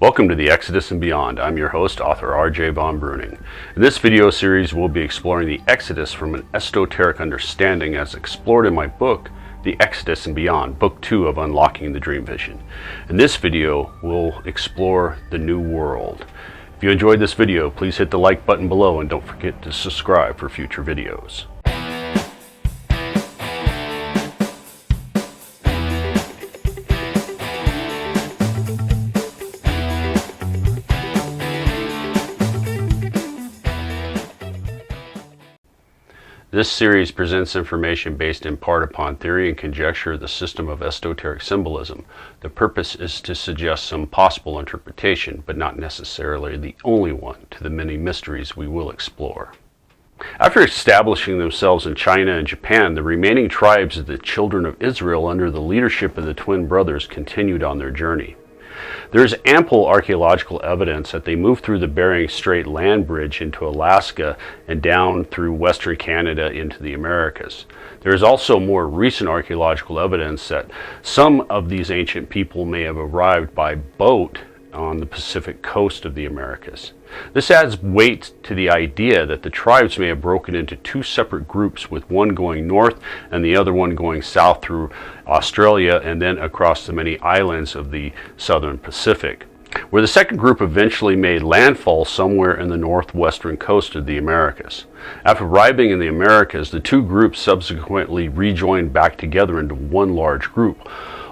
Welcome to the Exodus and Beyond. I'm your host, author R.J. von-Bruening. In this video series, we'll be exploring the Exodus from an esoteric understanding as explored in my book, The Exodus and Beyond, Book 2 of Unlocking the Dream Vision. In this video, we'll explore the New World. If you enjoyed this video, please hit the like button below and don't forget to subscribe for future videos. This series presents information based in part upon theory and conjecture of the system of esoteric symbolism. The purpose is to suggest some possible interpretation, but not necessarily the only one, to the many mysteries we will explore. After establishing themselves in China and Japan, the remaining tribes of the children of Israel under the leadership of the twin brothers continued on their journey. There is ample archaeological evidence that they moved through the Bering Strait land bridge into Alaska and down through western Canada into the Americas. There is also more recent archaeological evidence that some of these ancient people may have arrived by boat on the Pacific coast of the Americas. This adds weight to the idea that the tribes may have broken into two separate groups, with one going north and the other one going south through Australia and then across the many islands of the southern Pacific, where the second group eventually made landfall somewhere in the northwestern coast of the Americas. After arriving in the Americas, the two groups subsequently rejoined back together into one large group.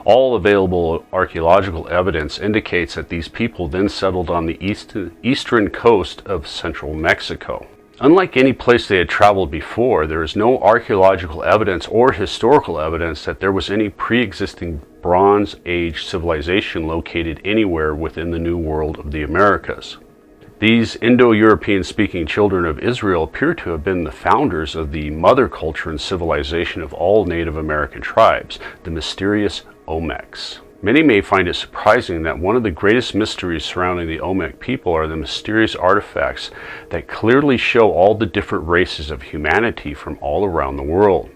All available archaeological evidence indicates that these people then settled on the eastern coast of central Mexico. Unlike any place they had traveled before, there is no archaeological evidence or historical evidence that there was any pre-existing Bronze Age civilization located anywhere within the New World of the Americas. These Indo-European speaking children of Israel appear to have been the founders of the mother culture and civilization of all Native American tribes, the mysterious Olmecs. Many may find it surprising that one of the greatest mysteries surrounding the Olmec people are the mysterious artifacts that clearly show all the different races of humanity from all around the world.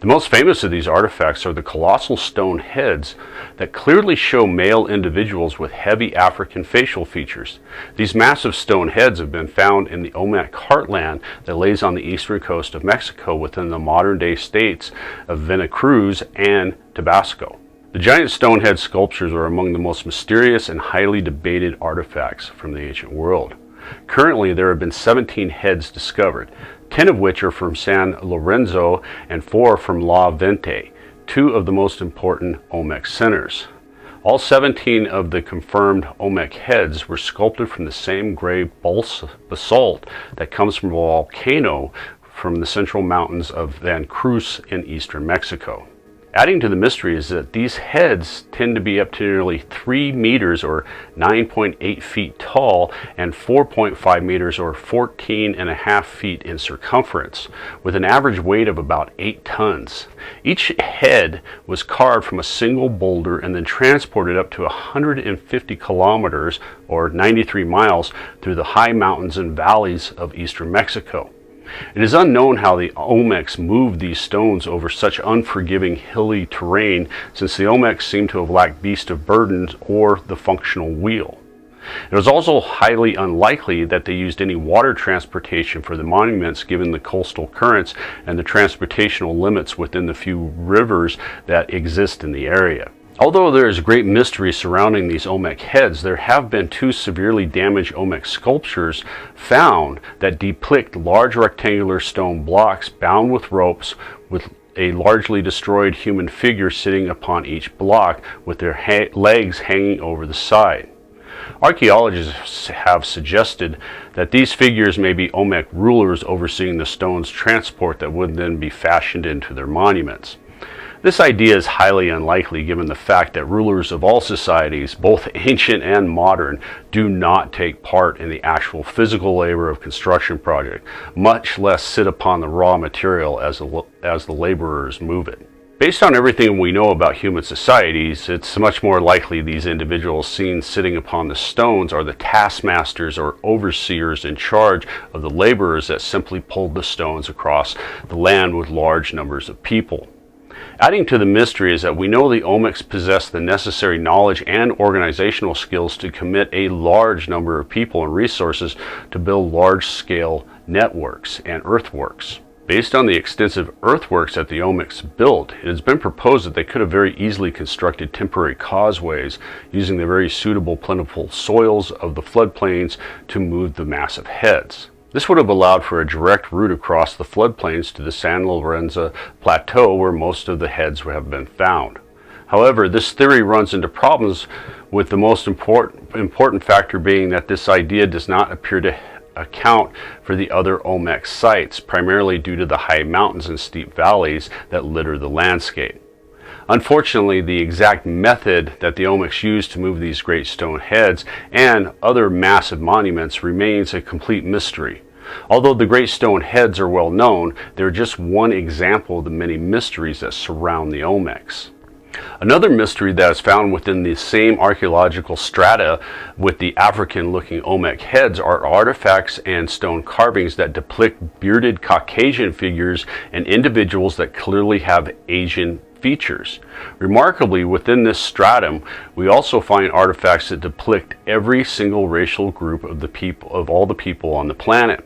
The most famous of these artifacts are the colossal stone heads that clearly show male individuals with heavy African facial features. These massive stone heads have been found in the Olmec heartland that lays on the eastern coast of Mexico within the modern-day states of Veracruz and Tabasco. The giant stonehead sculptures are among the most mysterious and highly debated artifacts from the ancient world. Currently, there have been 17 heads discovered, 10 of which are from San Lorenzo and 4 from La Vente, two of the most important Olmec centers. All 17 of the confirmed Olmec heads were sculpted from the same gray basalt that comes from a volcano from the central mountains of Veracruz in eastern Mexico. Adding to the mystery is that these heads tend to be up to nearly 3 meters or 9.8 feet tall and 4.5 meters or 14.5 feet in circumference, with an average weight of about 8 tons. Each head was carved from a single boulder and then transported up to 150 kilometers or 93 miles through the high mountains and valleys of eastern Mexico. It is unknown how the Olmecs moved these stones over such unforgiving hilly terrain, since the Olmecs seem to have lacked beasts of burdens or the functional wheel. It was also highly unlikely that they used any water transportation for the monuments, given the coastal currents and the transportational limits within the few rivers that exist in the area. Although there is great mystery surrounding these Olmec heads, there have been 2 severely damaged Olmec sculptures found that depict large rectangular stone blocks bound with ropes, with a largely destroyed human figure sitting upon each block with their legs hanging over the side. Archaeologists have suggested that these figures may be Olmec rulers overseeing the stone's transport that would then be fashioned into their monuments. This idea is highly unlikely, given the fact that rulers of all societies, both ancient and modern, do not take part in the actual physical labor of construction project, much less sit upon the raw material as the laborers move it. Based on everything we know about human societies, it's much more likely these individuals seen sitting upon the stones are the taskmasters or overseers in charge of the laborers that simply pulled the stones across the land with large numbers of people. Adding to the mystery is that we know the Olmecs possess the necessary knowledge and organizational skills to commit a large number of people and resources to build large-scale networks and earthworks. Based on the extensive earthworks that the Olmecs built, it has been proposed that they could have very easily constructed temporary causeways using the very suitable, plentiful soils of the floodplains to move the massive heads. This would have allowed for a direct route across the floodplains to the San Lorenzo Plateau where most of the heads have been found. However, this theory runs into problems, with the most important factor being that this idea does not appear to account for the other Olmec sites, primarily due to the high mountains and steep valleys that litter the landscape. Unfortunately, the exact method that the Olmecs used to move these great stone heads and other massive monuments remains a complete mystery. Although the great stone heads are well known, they're just one example of the many mysteries that surround the Olmecs. Another mystery that is found within the same archaeological strata with the African-looking Olmec heads are artifacts and stone carvings that depict bearded Caucasian figures and individuals that clearly have Asian features. Remarkably, within this stratum, we also find artifacts that depict every single racial group of all the people on the planet.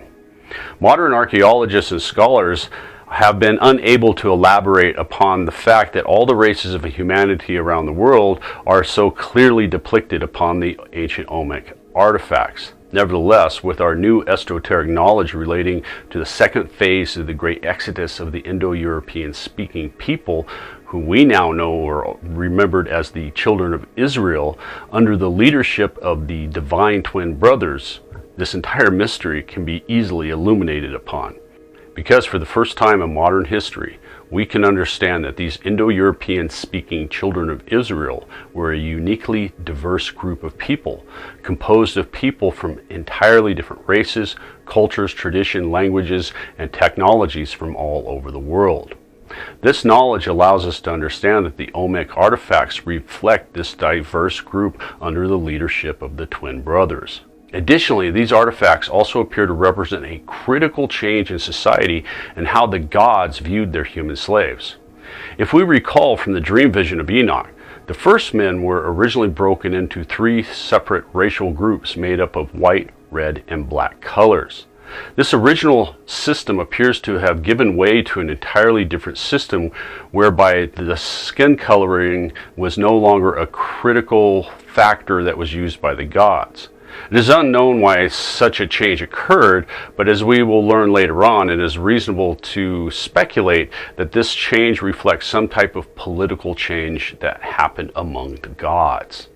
Modern archaeologists and scholars have been unable to elaborate upon the fact that all the races of humanity around the world are so clearly depicted upon the ancient Olmec artifacts. Nevertheless, with our new esoteric knowledge relating to the second phase of the great exodus of the Indo-European speaking people, who we now know are remembered as the children of Israel, under the leadership of the divine twin brothers, this entire mystery can be easily illuminated upon. Because for the first time in modern history, we can understand that these Indo-European speaking children of Israel were a uniquely diverse group of people, composed of people from entirely different races, cultures, traditions, languages, and technologies from all over the world. This knowledge allows us to understand that the Olmec artifacts reflect this diverse group under the leadership of the twin brothers. Additionally, these artifacts also appear to represent a critical change in society and how the gods viewed their human slaves. If we recall from the Dream Vision of Enoch, the first men were originally broken into 3 separate racial groups made up of white, red, and black colors. This original system appears to have given way to an entirely different system whereby the skin coloring was no longer a critical factor that was used by the gods. It is unknown why such a change occurred, but as we will learn later on, it is reasonable to speculate that this change reflects some type of political change that happened among the gods.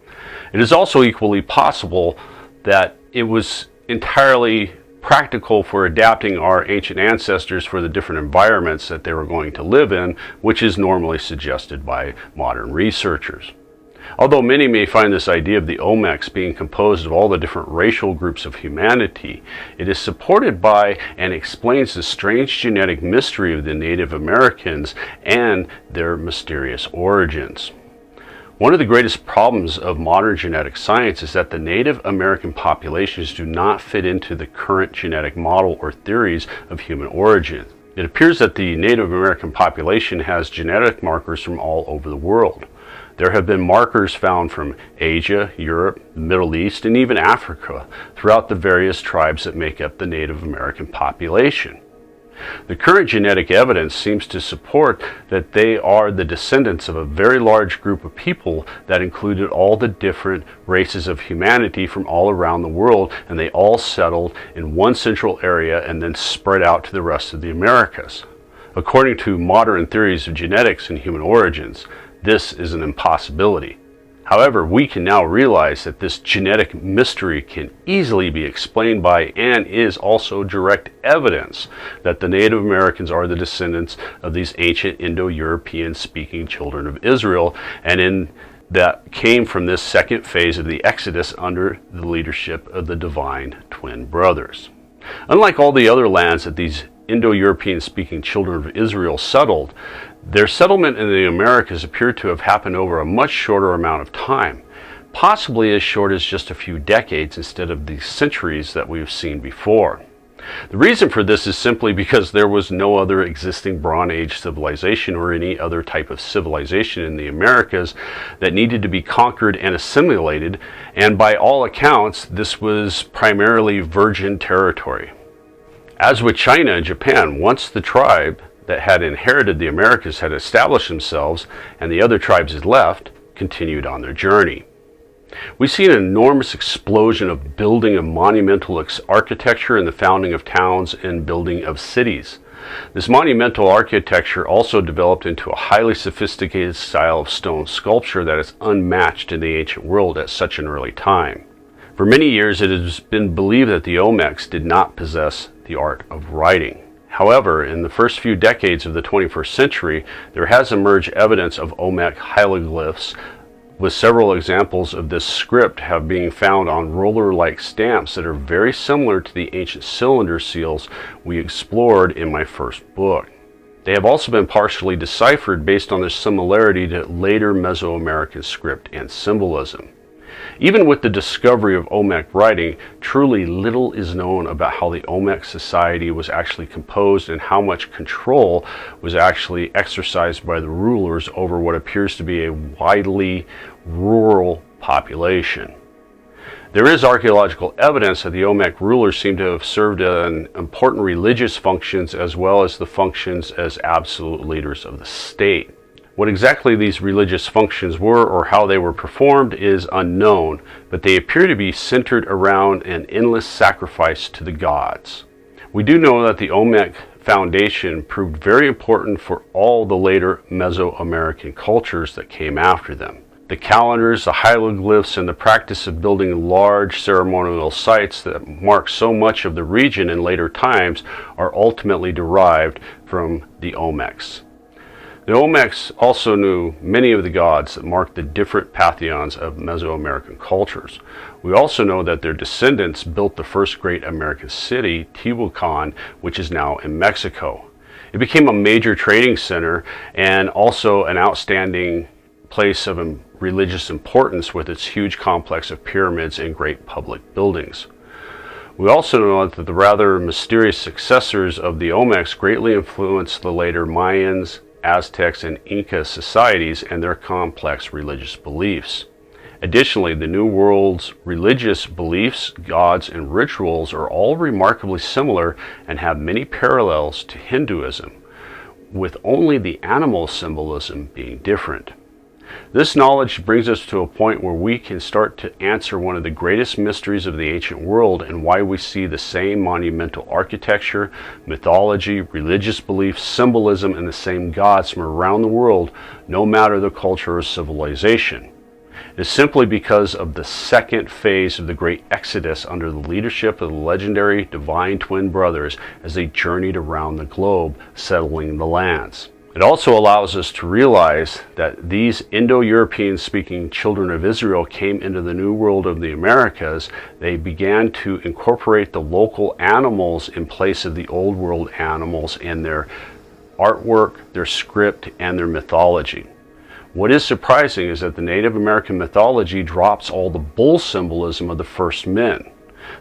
It is also equally possible that it was entirely practical for adapting our ancient ancestors for the different environments that they were going to live in, which is normally suggested by modern researchers. Although many may find this idea of the Olmecs being composed of all the different racial groups of humanity, it is supported by and explains the strange genetic mystery of the Native Americans and their mysterious origins. One of the greatest problems of modern genetic science is that the Native American populations do not fit into the current genetic model or theories of human origin. It appears that the Native American population has genetic markers from all over the world. There have been markers found from Asia, Europe, the Middle East, and even Africa throughout the various tribes that make up the Native American population. The current genetic evidence seems to support that they are the descendants of a very large group of people that included all the different races of humanity from all around the world, and they all settled in one central area and then spread out to the rest of the Americas. According to modern theories of genetics and human origins, this is an impossibility. However, we can now realize that this genetic mystery can easily be explained by and is also direct evidence that the Native Americans are the descendants of these ancient Indo-European speaking children of Israel, and that came from this second phase of the Exodus under the leadership of the divine twin brothers. Unlike all the other lands that these Indo-European speaking children of Israel settled, their settlement in the Americas appeared to have happened over a much shorter amount of time, possibly as short as just a few decades instead of the centuries that we've seen before. The reason for this is simply because there was no other existing Bronze Age civilization or any other type of civilization in the Americas that needed to be conquered and assimilated, and by all accounts, this was primarily virgin territory. As with China and Japan, once the tribe that had inherited the Americas had established themselves and the other tribes had left, continued on their journey. We see an enormous explosion of building of monumental architecture and the founding of towns and building of cities. This monumental architecture also developed into a highly sophisticated style of stone sculpture that is unmatched in the ancient world at such an early time. For many years it has been believed that the Olmecs did not possess the art of writing. However, in the first few decades of the 21st century, there has emerged evidence of Olmec hieroglyphs, with several examples of this script have been found on roller-like stamps that are very similar to the ancient cylinder seals we explored in my first book. They have also been partially deciphered based on their similarity to later Meso-American script and symbolism. Even with the discovery of Olmec writing, truly little is known about how the Olmec society was actually composed and how much control was actually exercised by the rulers over what appears to be a widely rural population. There is archaeological evidence that the Olmec rulers seem to have served in important religious functions as well as the functions as absolute leaders of the state. What exactly these religious functions were or how they were performed is unknown, but they appear to be centered around an endless sacrifice to the gods. We do know that the Olmec foundation proved very important for all the later Meso-American cultures that came after them. The calendars, the hieroglyphs, and the practice of building large ceremonial sites that mark so much of the region in later times are ultimately derived from the Olmecs. The Olmecs also knew many of the gods that marked the different pantheons of Meso-American cultures. We also know that their descendants built the first great American city, Tehuacan, which is now in Mexico. It became a major trading center and also an outstanding place of religious importance with its huge complex of pyramids and great public buildings. We also know that the rather mysterious successors of the Olmecs greatly influenced the later Mayans, Aztecs, and Inca societies and their complex religious beliefs. Additionally, the New World's religious beliefs, gods, and rituals are all remarkably similar and have many parallels to Hinduism, with only the animal symbolism being different. This knowledge brings us to a point where we can start to answer one of the greatest mysteries of the ancient world and why we see the same monumental architecture, mythology, religious beliefs, symbolism, and the same gods from around the world, no matter the culture or civilization. It is simply because of the second phase of the Great Exodus under the leadership of the legendary divine twin brothers as they journeyed around the globe, settling the lands. It also allows us to realize that these Indo-European speaking children of Israel came into the New World of the Americas. They began to incorporate the local animals in place of the Old World animals in their artwork, their script, and their mythology. What is surprising is that the Native American mythology drops all the bull symbolism of the first men.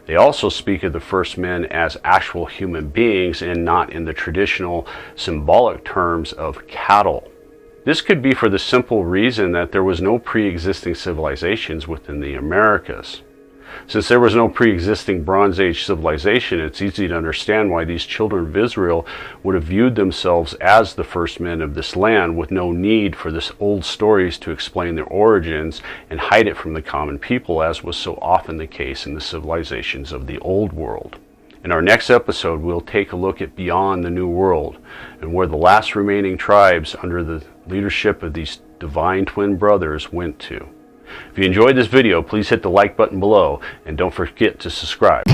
They also speak of the first men as actual human beings and not in the traditional symbolic terms of cattle. This could be for the simple reason that there was no pre-existing civilizations within the Americas. Since there was no pre-existing Bronze Age civilization, it's easy to understand why these children of Israel would have viewed themselves as the first men of this land with no need for this old stories to explain their origins and hide it from the common people, as was so often the case in the civilizations of the Old World. In our next episode, we'll take a look at beyond the New World and where the last remaining tribes under the leadership of these divine twin brothers went to. If you enjoyed this video, please hit the like button below and don't forget to subscribe.